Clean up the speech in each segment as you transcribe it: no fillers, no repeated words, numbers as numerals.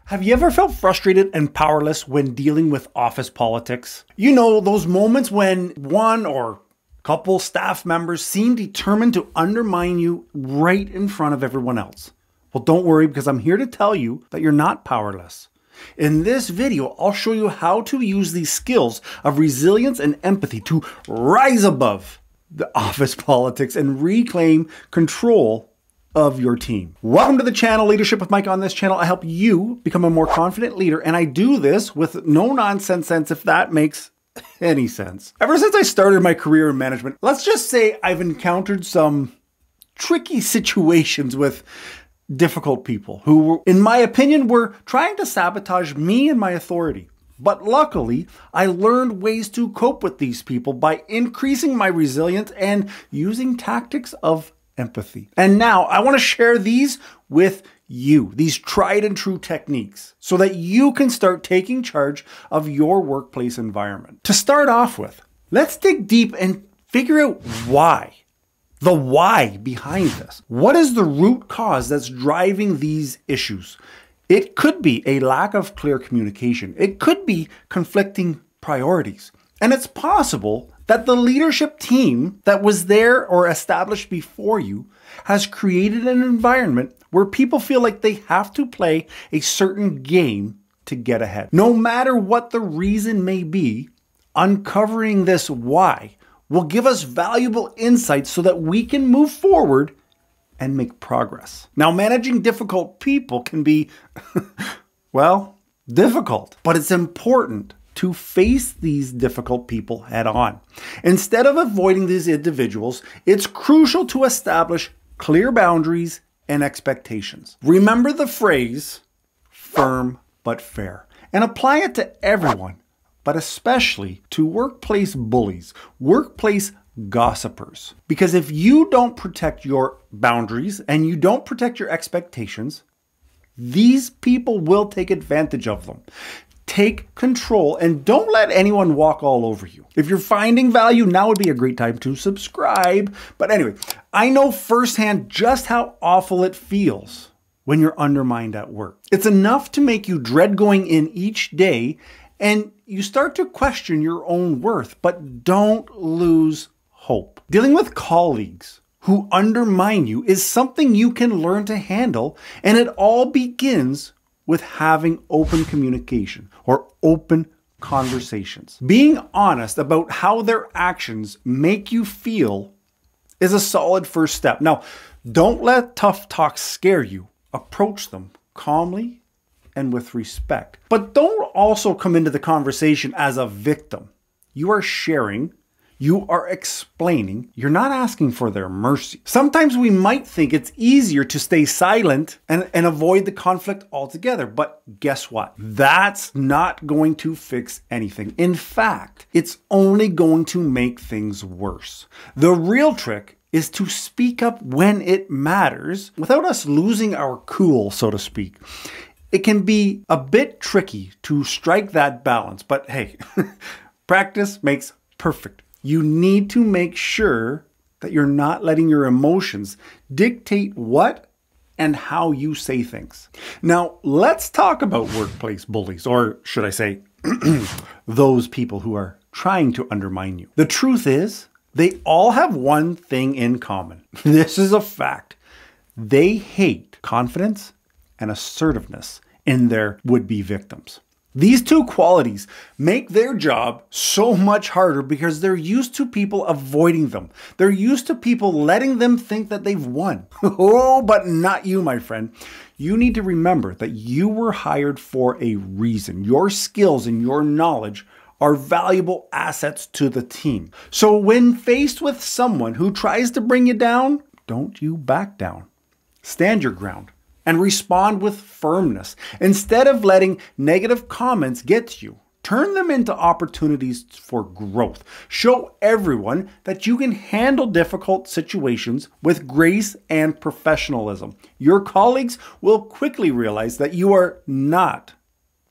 Have you ever felt frustrated and powerless when dealing with office politics? You know, those moments when one or couple staff members seem determined to undermine you right in front of everyone else. Well, don't worry, because I'm here to tell you that you're not powerless. In this video, I'll show you how to use these skills of resilience and empathy to rise above the office politics and reclaim control of your team. Welcome to the channel, Leadership with Mike. On this channel, I help you become a more confident leader, and I do this with no nonsense sense, if that makes any sense. Ever since I started my career in management, let's just say I've encountered some tricky situations with difficult people who, in my opinion, were trying to sabotage me and my authority. But luckily, I learned ways to cope with these people by increasing my resilience and using tactics of empathy. And now I want to share these with you, these tried and true techniques, so that you can start taking charge of your workplace environment. To start off with, let's dig deep and figure out why. The why behind this. What is the root cause that's driving these issues? It could be a lack of clear communication. It could be conflicting priorities. And it's possible that the leadership team that was there or established before you has created an environment where people feel like they have to play a certain game to get ahead. No matter what the reason may be, uncovering this why will give us valuable insights so that we can move forward and make progress. Now, managing difficult people can be, well, difficult, but it's important to face these difficult people head on. Instead of avoiding these individuals, it's crucial to establish clear boundaries and expectations. Remember the phrase, firm but fair, and apply it to everyone, but especially to workplace bullies, workplace gossipers. Because if you don't protect your boundaries and you don't protect your expectations, these people will take advantage of them. Take control and don't let anyone walk all over you. If you're finding value, now would be a great time to subscribe. But anyway, I know firsthand just how awful it feels when you're undermined at work. It's enough to make you dread going in each day, and you start to question your own worth, but don't lose hope. Dealing with colleagues who undermine you is something you can learn to handle, and it all begins with having open communication or open conversations. Being honest about how their actions make you feel is a solid first step. Now, don't let tough talk scare you. Approach them calmly and with respect. But don't also come into the conversation as a victim. You are sharing. You are explaining. You're not asking for their mercy. Sometimes we might think it's easier to stay silent and avoid the conflict altogether. But guess what? That's not going to fix anything. In fact, it's only going to make things worse. The real trick is to speak up when it matters without us losing our cool, so to speak. It can be a bit tricky to strike that balance, but hey, practice makes perfect. You need to make sure that you're not letting your emotions dictate what and how you say things. Now, let's talk about workplace bullies, or should I say, those people who are trying to undermine you. The truth is, they all have one thing in common. This is a fact. They hate confidence and assertiveness in their would-be victims. These two qualities make their job so much harder because they're used to people avoiding them. They're used to people letting them think that they've won. Oh, but not you, my friend. You need to remember that you were hired for a reason. Your skills and your knowledge are valuable assets to the team. So when faced with someone who tries to bring you down, don't you back down. Stand your ground and respond with firmness. Instead of letting negative comments get to you, turn them into opportunities for growth. Show everyone that you can handle difficult situations with grace and professionalism. Your colleagues will quickly realize that you are not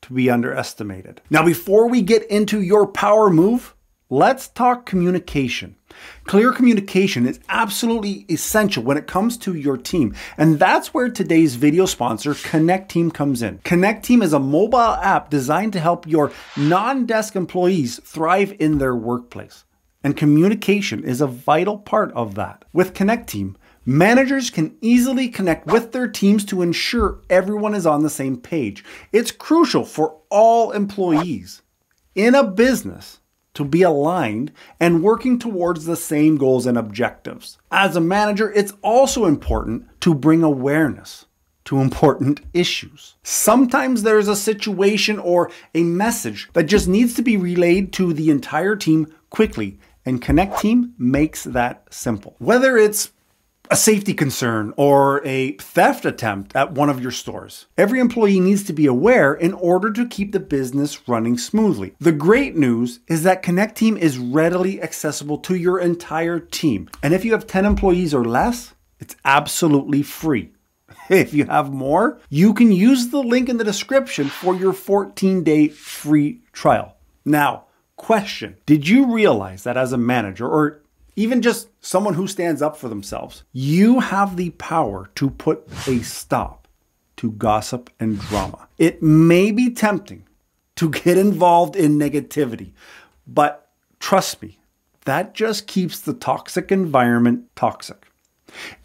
to be underestimated. Now, before we get into your power move, let's talk communication. Clear communication is absolutely essential when it comes to your team. And that's where today's video sponsor, Connect Team, comes in. Connect Team is a mobile app designed to help your non-desk employees thrive in their workplace. And communication is a vital part of that. With Connect Team, managers can easily connect with their teams to ensure everyone is on the same page. It's crucial for all employees in a business to be aligned and working towards the same goals and objectives. As a manager, it's also important to bring awareness to important issues. Sometimes there's a situation or a message that just needs to be relayed to the entire team quickly, and Connect Team makes that simple. Whether it's a safety concern or a theft attempt at one of your stores, every employee needs to be aware in order to keep the business running smoothly. The great news is that Connect Team is readily accessible to your entire team. And if you have 10 employees or less, it's absolutely free. If you have more, you can use the link in the description for your 14-day free trial. Now, question, did you realize that as a manager, or even just someone who stands up for themselves, you have the power to put a stop to gossip and drama? It may be tempting to get involved in negativity, but trust me, that just keeps the toxic environment toxic.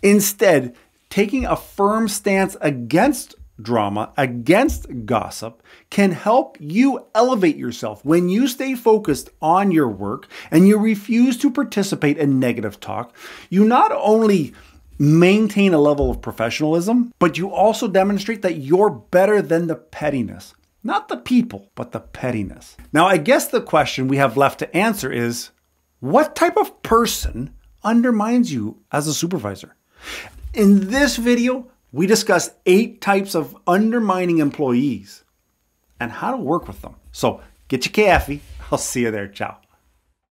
Instead, taking a firm stance against drama, against gossip, can help you elevate yourself. When you stay focused on your work and you refuse to participate in negative talk, you not only maintain a level of professionalism, but you also demonstrate that you're better than the pettiness. Not the people, but the pettiness. Now, I guess the question we have left to answer is, what type of person undermines you as a supervisor? In this video, we discuss 8 types of undermining employees and how to work with them. So get your coffee. I'll see you there. Ciao.